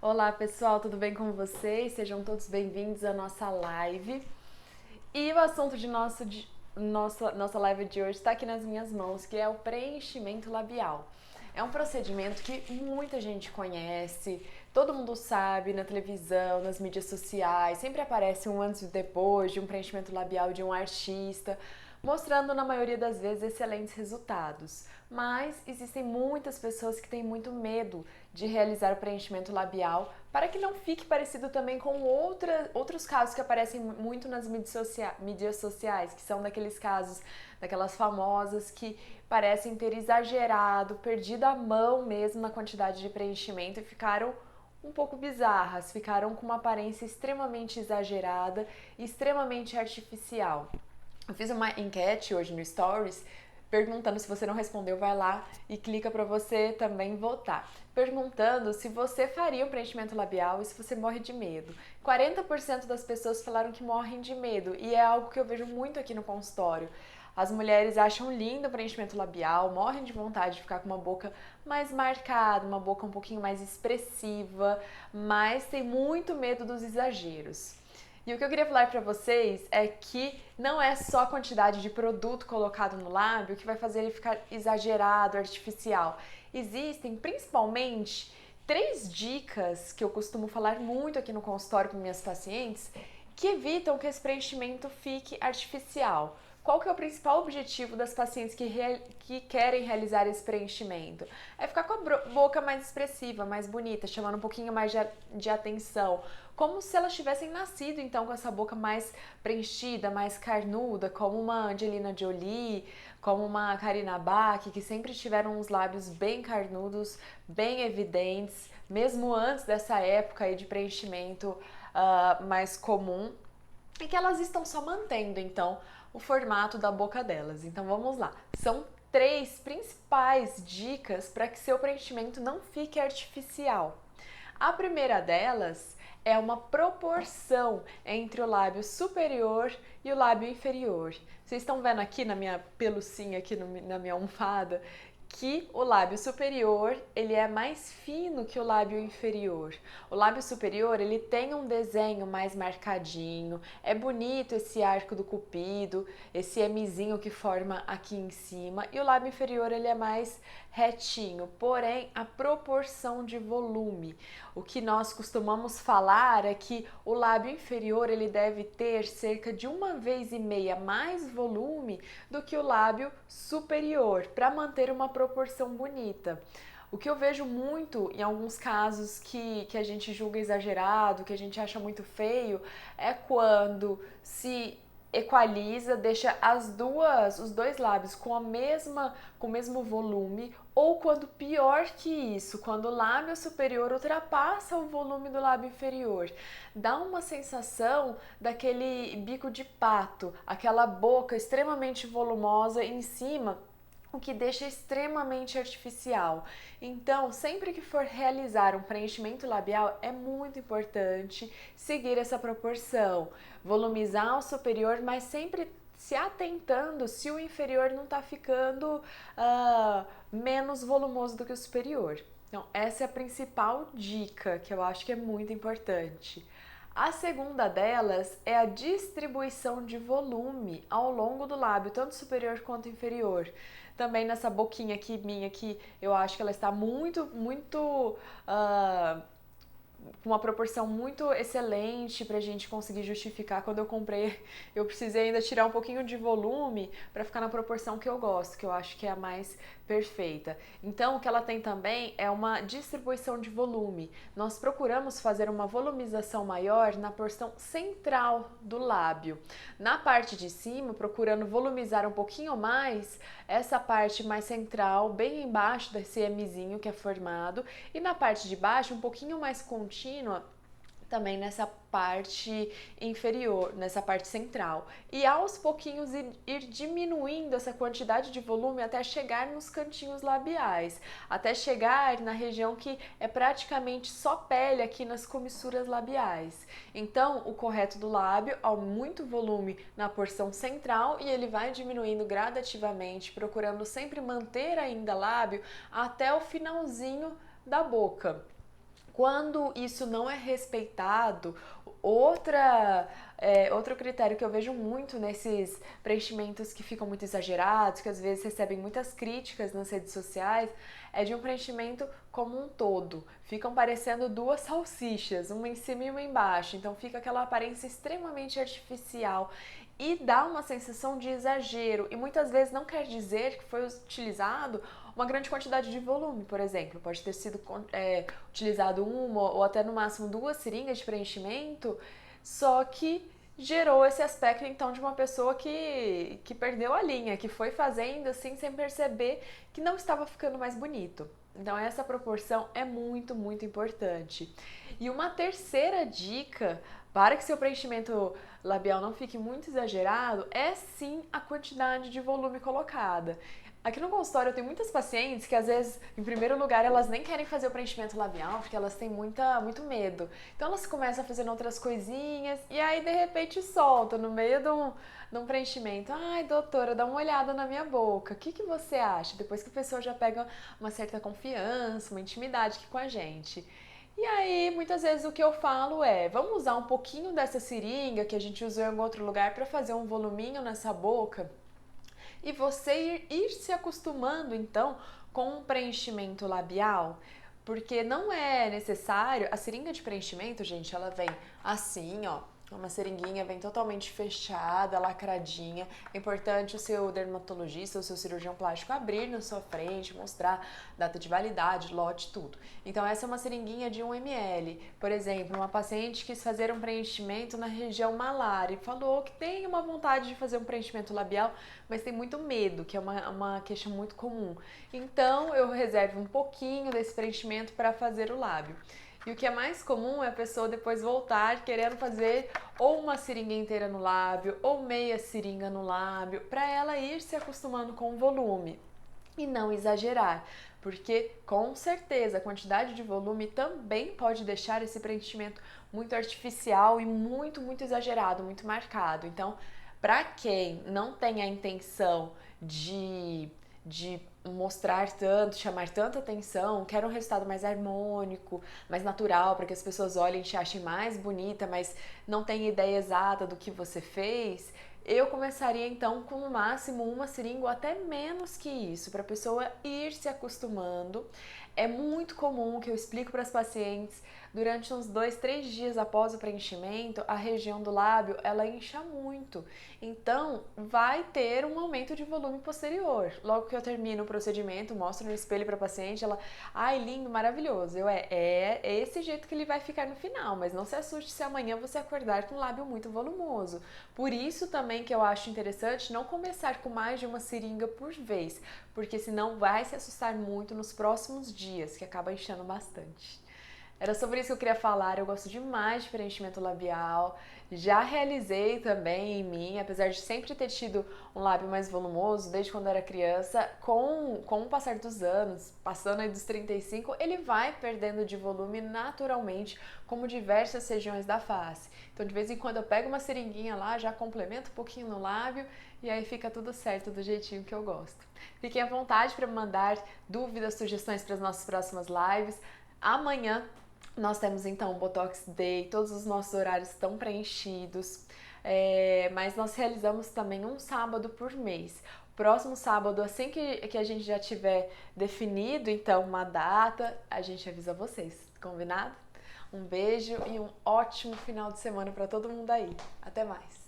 Olá pessoal, tudo bem com vocês? Sejam todos bem-vindos à nossa live. E o assunto de nossa live de hoje está aqui nas minhas mãos, que é o preenchimento labial. É um procedimento que muita gente conhece, todo mundo sabe na televisão, nas mídias sociais, sempre aparece um antes e depois de um preenchimento labial de um artista, mostrando na maioria das vezes excelentes resultados. Mas existem muitas pessoas que têm muito medo de realizar o preenchimento labial para que não fique parecido também com outros casos que aparecem muito nas mídias sociais, que são daqueles casos, daquelas famosas que parecem ter exagerado, perdido a mão mesmo na quantidade de preenchimento e ficaram um pouco bizarras, ficaram com uma aparência extremamente exagerada e extremamente artificial. Eu fiz uma enquete hoje no Stories perguntando, se você não respondeu, vai lá e clica para você também votar. Perguntando se você faria um preenchimento labial e se você morre de medo. 40% das pessoas falaram que morrem de medo e é algo que eu vejo muito aqui no consultório. As mulheres acham lindo o preenchimento labial, morrem de vontade de ficar com uma boca mais marcada, uma boca um pouquinho mais expressiva, mas tem muito medo dos exageros. E o que eu queria falar para vocês é que não é só a quantidade de produto colocado no lábio que vai fazer ele ficar exagerado, artificial. Existem principalmente três dicas que eu costumo falar muito aqui no consultório com minhas pacientes que evitam que esse preenchimento fique artificial. Qual que é o principal objetivo das pacientes que querem realizar esse preenchimento? É ficar com a boca mais expressiva, mais bonita, chamando um pouquinho mais de atenção. Como se elas tivessem nascido então com essa boca mais preenchida, mais carnuda, como uma Angelina Jolie, como uma Karina Bach, que sempre tiveram os lábios bem carnudos, bem evidentes, mesmo antes dessa época aí de preenchimento mais comum, e que elas estão só mantendo então o formato da boca delas. Então vamos lá. São três principais dicas para que seu preenchimento não fique artificial. A primeira delas é uma proporção entre o lábio superior e o lábio inferior. Vocês estão vendo aqui na minha pelucinha, aqui na minha almofada, que o lábio superior ele é mais fino que o lábio inferior. O lábio superior ele tem um desenho mais marcadinho, é bonito esse arco do cupido, esse Mzinho que forma aqui em cima, e o lábio inferior ele é mais retinho, porém a proporção de volume. O que nós costumamos falar é que o lábio inferior ele deve ter cerca de 1,5 vezes mais volume do que o lábio superior, para manter uma proporção bonita. O que eu vejo muito em alguns casos que a gente julga exagerado, que a gente acha muito feio, é quando se equaliza, deixa os dois lábios com com o mesmo volume, ou quando pior que isso, quando o lábio superior ultrapassa o volume do lábio inferior. Dá uma sensação daquele bico de pato, aquela boca extremamente volumosa em cima, o que deixa extremamente artificial. Então, sempre que for realizar um preenchimento labial, é muito importante seguir essa proporção, volumizar o superior, mas sempre se atentando se o inferior não está ficando menos volumoso do que o superior. Então, essa é a principal dica que eu acho que é muito importante. A segunda delas é a distribuição de volume ao longo do lábio, tanto superior quanto inferior. Também nessa boquinha aqui minha, que eu acho que ela está muito com uma proporção muito excelente pra gente conseguir justificar. Quando eu comprei, eu precisei ainda tirar um pouquinho de volume para ficar na proporção que eu gosto, que eu acho que é a mais perfeita. Então, o que ela tem também é uma distribuição de volume. Nós procuramos fazer uma volumização maior na porção central do lábio. Na parte de cima, procurando volumizar um pouquinho mais essa parte mais central, bem embaixo desse Mzinho que é formado, e na parte de baixo, um pouquinho mais contínua, também nessa parte inferior, nessa parte central. E aos pouquinhos ir diminuindo essa quantidade de volume até chegar nos cantinhos labiais, até chegar na região que é praticamente só pele aqui nas comissuras labiais. Então, o correto do lábio, ao muito volume na porção central, e ele vai diminuindo gradativamente, procurando sempre manter ainda lábio até o finalzinho da boca. Quando isso não é respeitado, outro critério que eu vejo muito nesses preenchimentos que ficam muito exagerados, que às vezes recebem muitas críticas nas redes sociais, é de um preenchimento como um todo. Ficam parecendo duas salsichas, uma em cima e uma embaixo, então fica aquela aparência extremamente artificial e dá uma sensação de exagero, e muitas vezes não quer dizer que foi utilizado uma grande quantidade de volume, por exemplo. Pode ter sido utilizado uma ou até no máximo duas seringas de preenchimento, só que gerou esse aspecto então de uma pessoa que perdeu a linha, que foi fazendo assim sem perceber que não estava ficando mais bonito. Então essa proporção é muito, muito importante. E uma terceira dica para que seu preenchimento labial não fique muito exagerado é sim a quantidade de volume colocada. Aqui no consultório eu tenho muitas pacientes que às vezes, em primeiro lugar, elas nem querem fazer o preenchimento labial porque elas têm muito medo. Então elas começam fazendo outras coisinhas e aí de repente soltam no meio de um preenchimento. Ai, doutora, dá uma olhada na minha boca. O que você acha? Depois que a pessoa já pega uma certa confiança, uma intimidade aqui com a gente. E aí, muitas vezes o que eu falo é, vamos usar um pouquinho dessa seringa que a gente usou em algum outro lugar para fazer um voluminho nessa boca e você ir se acostumando então com o preenchimento labial, porque não é necessário, a seringa de preenchimento, gente, ela vem assim, ó, uma seringuinha vem totalmente fechada, lacradinha. É importante o seu dermatologista, o seu cirurgião plástico abrir na sua frente, mostrar data de validade, lote, tudo. Então essa é uma seringuinha de 1 ml. Por exemplo, uma paciente quis fazer um preenchimento na região malar e falou que tem uma vontade de fazer um preenchimento labial, mas tem muito medo, que é uma queixa muito comum. Então eu reservo um pouquinho desse preenchimento para fazer o lábio. E o que é mais comum é a pessoa depois voltar querendo fazer ou uma seringa inteira no lábio ou meia seringa no lábio, para ela ir se acostumando com o volume e não exagerar, porque com certeza a quantidade de volume também pode deixar esse preenchimento muito artificial e muito exagerado, muito marcado. Então, para quem não tem a intenção de mostrar tanto, chamar tanta atenção, quer um resultado mais harmônico, mais natural, para que as pessoas olhem e te achem mais bonita, mas não tem ideia exata do que você fez, eu começaria então com no máximo uma seringa ou até menos que isso, para a pessoa ir se acostumando. É muito comum que eu explico para as pacientes, durante uns 2, 3 dias após o preenchimento, a região do lábio ela incha muito. Então, vai ter um aumento de volume posterior. Logo que eu termino o procedimento, mostro no espelho para a paciente, ela, ai, lindo, maravilhoso. É esse jeito que ele vai ficar no final, mas não se assuste se amanhã você acordar com o lábio muito volumoso. Por isso também que eu acho interessante não começar com mais de uma seringa por vez, porque senão vai se assustar muito nos próximos dias, que acaba inchando bastante. Era sobre isso que eu queria falar. Eu gosto demais de preenchimento labial. Já realizei também em mim, apesar de sempre ter tido um lábio mais volumoso desde quando eu era criança, com o passar dos anos, passando aí dos 35, ele vai perdendo de volume naturalmente, como diversas regiões da face. Então, de vez em quando eu pego uma seringuinha lá, já complemento um pouquinho no lábio e aí fica tudo certo do jeitinho que eu gosto. Fiquem à vontade para me mandar dúvidas, sugestões para as nossas próximas lives. Amanhã nós temos então o Botox Day, todos os nossos horários estão preenchidos, mas nós realizamos também um sábado por mês. Próximo sábado, assim que a gente já tiver definido então uma data, a gente avisa vocês, combinado? Um beijo e um ótimo final de semana para todo mundo aí. Até mais!